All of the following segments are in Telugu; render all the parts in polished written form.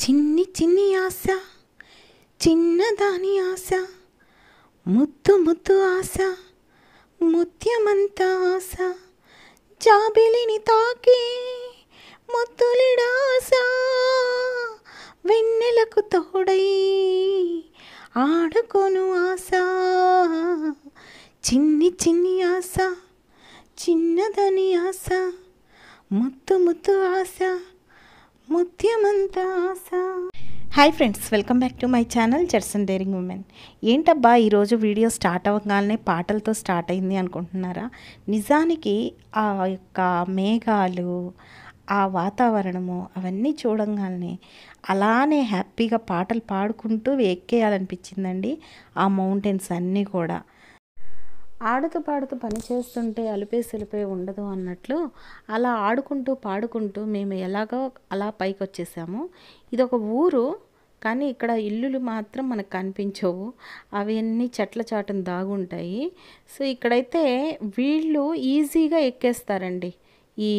చిన్ని చిన్ని ఆశ చిన్నదాని ఆశ ముద్దు ముద్దు ఆశ ముత్యమంత ఆశ జాబిలిని తాకి ముద్దులిడాశ వెన్నెలకు తోడై ఆడుకోను ఆశ చిన్ని చిన్ని ఆశ చిన్నదాని ఆశ ముద్దు ముద్దు ఆశ ముత్యమంత ఆశ. Hi friends, welcome back to my channel జెర్సన్ డేరింగ్ ఉమెన్. ఏంటబ్బా ఈరోజు వీడియో స్టార్ట్ అవ్వగానే పాటలతో స్టార్ట్ అయింది అనుకుంటున్నారా? నిజానికి ఆ యొక్క మేఘాలు, ఆ వాతావరణము అవన్నీ చూడంగానే అలానే హ్యాపీగా పాటలు పాడుకుంటూ ఎక్కేయాలనిపించిందండి. ఆ మౌంటైన్స్ అన్నీ కూడా ఆడుతూ పాడుతూ పని చేస్తుంటే అలిపే ఉండదు అన్నట్లు అలా ఆడుకుంటూ పాడుకుంటూ మేము ఎలాగో అలా పైకి వచ్చేసాము. ఇదొక ఊరు, కానీ ఇక్కడ ఇల్లులు మాత్రం మనకు కనిపించవు, అవన్నీ చెట్ల చాటున దాగుంటాయి. సో ఇక్కడైతే వీళ్ళు ఈజీగా ఎక్కేస్తారండి. ఈ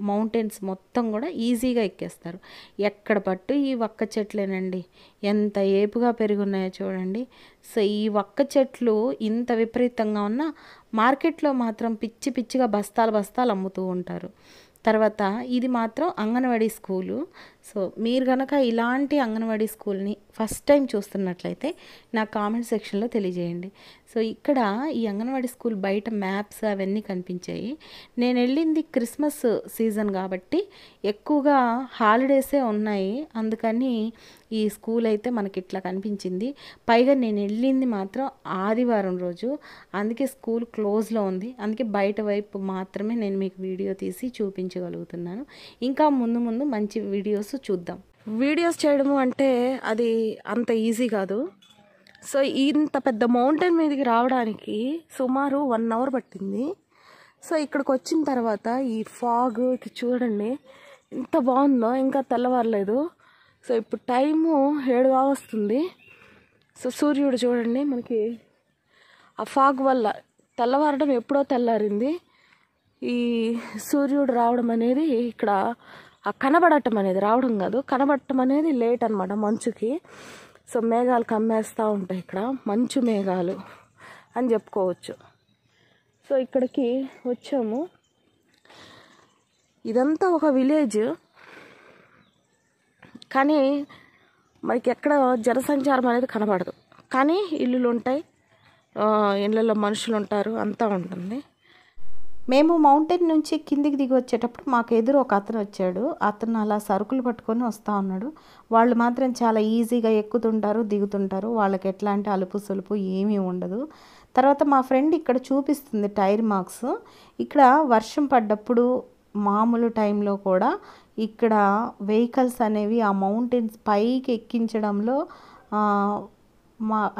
మౌంటైన్స్ మొత్తం కూడా ఈజీగా ఎక్కేస్తారు. ఎక్కడ పట్టు ఈ వక్క చెట్లేనండి, ఎంత ఏపుగా పెరుగున్నాయో చూడండి. సో ఈ వక్క చెట్లు ఇంత విపరీతంగా ఉన్న మార్కెట్లో మాత్రం పిచ్చి పిచ్చిగా బస్తాలు అమ్ముతూ ఉంటారు. తర్వాత ఇది మాత్రం అంగన్వాడీ స్కూలు. సో మీరు కనుక ఇలాంటి అంగన్వాడీ స్కూల్ని ఫస్ట్ టైం చూస్తున్నట్లయితే నా కామెంట్ సెక్షన్లో తెలియజేయండి. సో ఇక్కడ ఈ అంగన్వాడీ స్కూల్ బయట మ్యాప్స్ అవన్నీ కనిపించాయి. నేను వెళ్ళింది క్రిస్మస్ సీజన్ కాబట్టి ఎక్కువగా హాలిడేసే ఉన్నాయి, అందుకని ఈ స్కూల్ అయితే మనకి ఇట్లా కనిపించింది. పైగా నేను వెళ్ళింది మాత్రం ఆదివారం రోజు, అందుకే స్కూల్ క్లోజ్లో ఉంది. అందుకే బయట వైపు మాత్రమే నేను మీకు వీడియో తీసి చూపించగలుగుతున్నాను. ఇంకా ముందు ముందు మంచి వీడియోస్ చూద్దాం. వీడియోస్ చేయడము అంటే అది అంత ఈజీ కాదు. సో ఇంత పెద్ద మౌంటైన్ మీదకి రావడానికి సుమారు 1 అవర్ పట్టింది. సో ఇక్కడికి వచ్చిన తర్వాత ఈ ఫాగ్ చూడండి ఎంత బాగుందో, ఇంకా తెల్లవారలేదు. సో ఇప్పుడు టైము 7 వస్తుంది. సో సూర్యుడు చూడండి మనకి ఆ ఫాగ్ వల్ల తెల్లవారడం ఎప్పుడో తెల్లారింది. ఈ సూర్యుడు రావడం అనేది ఇక్కడ కనబడటం అనేది, రావడం కాదు కనబడటం అనేది లేట్ అనమాట మంచుకి. సో మేఘాలు కమ్మేస్తూ ఉంటాయి, ఇక్కడ మంచు మేఘాలు అని చెప్పుకోవచ్చు. సో ఇక్కడికి వచ్చాము. ఇదంతా ఒక విలేజ్, కానీ మనకి ఎక్కడ జనసంచారం అనేది కనబడదు, కానీ ఇల్లులు ఉంటాయి, ఇళ్ళల్లో మనుషులు ఉంటారు, అంతా ఉంటుంది. మేము మౌంటైన్ నుంచి కిందికి దిగి వచ్చేటప్పుడు మాకు ఎదురు ఒక అతను వచ్చాడు. అతను అలా సరుకులు పట్టుకొని వస్తూ ఉన్నాడు. వాళ్ళు మాత్రం చాలా ఈజీగా ఎక్కుతుంటారు, దిగుతుంటారు, వాళ్ళకి ఎట్లాంటి అలుపు సొలుపు ఏమీ ఉండదు. తర్వాత మా ఫ్రెండ్ ఇక్కడ చూపిస్తుంది టైర్ మార్క్స్. ఇక్కడ వర్షం పడ్డప్పుడు మామూలు టైంలో కూడా ఇక్కడ వెహికల్స్ అనేవి ఆ మౌంటైన్స్ పైకి ఎక్కించడంలో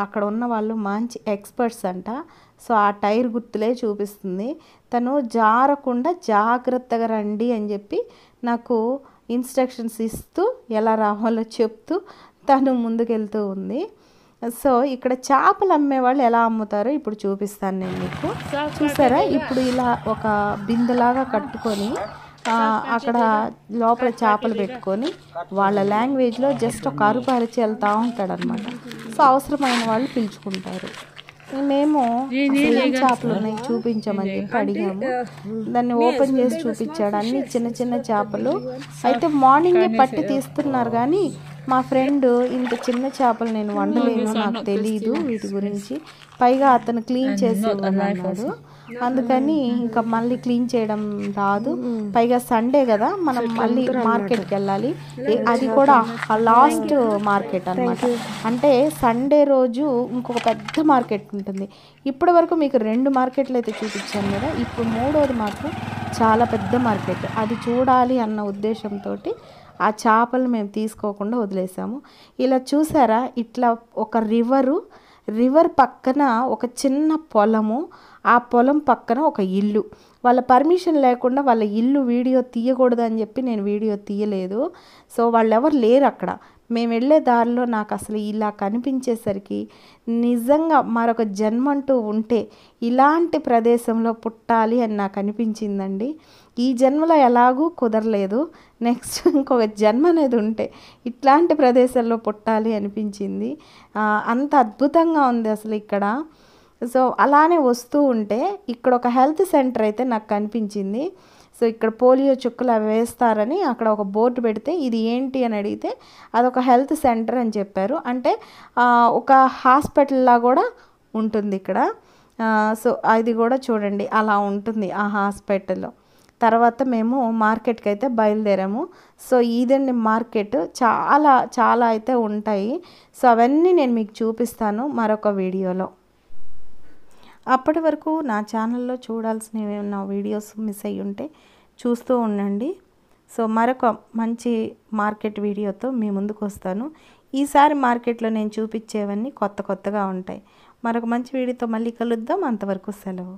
అక్కడ ఉన్న వాళ్ళు మంచి ఎక్స్పర్ట్స్ అంట. సో ఆ టైర్ గుర్తులే చూపిస్తుంది. తను జారకుండా జాగ్రత్తగా రండి అని చెప్పి నాకు ఇన్స్ట్రక్షన్స్ ఇస్తూ ఎలా రావాలో చెప్తూ తను ముందుకెళ్తూ ఉంది. సో ఇక్కడ చేపలు అమ్మేవాళ్ళు ఎలా అమ్ముతారో ఇప్పుడు చూపిస్తాను నేను మీకు. చూసారా, ఇప్పుడు ఇలా ఒక బిందెలాగా కట్టుకొని అక్కడ లోపల చేపలు పెట్టుకొని వాళ్ళ లాంగ్వేజ్లో జస్ట్ ఒక అరుపు అరిచి వెళ్తూ ఉంటాడనమాట. సో అవసరమైన వాళ్ళు పిలుచుకుంటారు. మేము ఏం చేపలు ఉన్నాయి చూపించమని చెప్పి అడిగాము. దాన్ని ఓపెన్ చేసి చూపించాడు. అన్ని చిన్న చిన్న చేపలు అయితే మార్నింగే పట్టి తీస్తున్నారు, కానీ మా ఫ్రెండ్ ఇంత చిన్న చేపలు నేను వండలేను, నాకు తెలీదు వీటి గురించి, పైగా అతను క్లీన్ చేసి అన్నాడు, అందుకని ఇంకా మళ్ళీ క్లీన్ చేయడం రాదు. పైగా సండే కదా, మనం మళ్ళీ మార్కెట్కి వెళ్ళాలి. అది కూడా లాస్ట్ మార్కెట్ అనమాట. అంటే సండే రోజు ఇంకొక పెద్ద మార్కెట్ ఉంటుంది. ఇప్పటి వరకు మీకు 2 మార్కెట్లు అయితే చూపించాను కదా, ఇప్పుడు 3వది మాత్రం చాలా పెద్ద మార్కెట్. అది చూడాలి అన్న ఉద్దేశంతో ఆ చేపలు మేము తీసుకోకుండా వదిలేసాము. ఇలా చూసారా, ఇట్లా ఒక రివర్ పక్కన ఒక చిన్న పొలము, ఆ పొలం పక్కన ఒక ఇల్లు. వాళ్ళ పర్మిషన్ లేకుండా వాళ్ళ ఇల్లు వీడియో తీయకూడదు అని చెప్పి నేను వీడియో తీయలేదు. సో వాళ్ళు ఎవరు లేరు అక్కడ. మేము వెళ్ళే దారిలో నాకు అసలు ఇలా కనిపించేసరికి నిజంగా మరొక జన్మంటూ ఉంటే ఇలాంటి ప్రదేశంలో పుట్టాలి అని నాకు అనిపించిందండి. ఈ జన్మలో ఎలాగూ కుదరలేదు, నెక్స్ట్ ఇంకొక జన్మ అనేది ఉంటే ఇట్లాంటి ప్రదేశాల్లో పుట్టాలి అనిపించింది. అంత అద్భుతంగా ఉంది అసలు ఇక్కడ. సో అలానే వస్తూ ఉంటే ఇక్కడ ఒక హెల్త్ సెంటర్ అయితే నాకు కనిపించింది. సో ఇక్కడ పోలియో చుక్కలు అవి వేస్తారని అక్కడ ఒక బోర్డు పెడితే ఇది ఏంటి అని అడిగితే అదొక హెల్త్ సెంటర్ అని చెప్పారు. అంటే ఒక హాస్పిటల్లా కూడా ఉంటుంది ఇక్కడ. సో అది కూడా చూడండి అలా ఉంటుంది ఆ హాస్పిటల్లో. తర్వాత మేము మార్కెట్కి అయితే బయలుదేరాము. సో ఇదండి మార్కెట్, చాలా చాలా అయితే ఉంటాయి. సో అవన్నీ నేను మీకు చూపిస్తాను మరొక వీడియోలో. అప్పటి వరకు నా ఛానల్లో చూడాల్సినవి ఏమైనా వీడియోస్ మిస్ అయ్యి ఉంటే చూస్తూ ఉండండి. సో మరొక మంచి మార్కెట్ వీడియోతో మీ ముందుకు వస్తాను. ఈసారి మార్కెట్లో నేను చూపించేవన్నీ కొత్తగా ఉంటాయి. మరొక మంచి వీడియోతో మళ్ళీ కలుద్దాం. అంతవరకు సెలవు.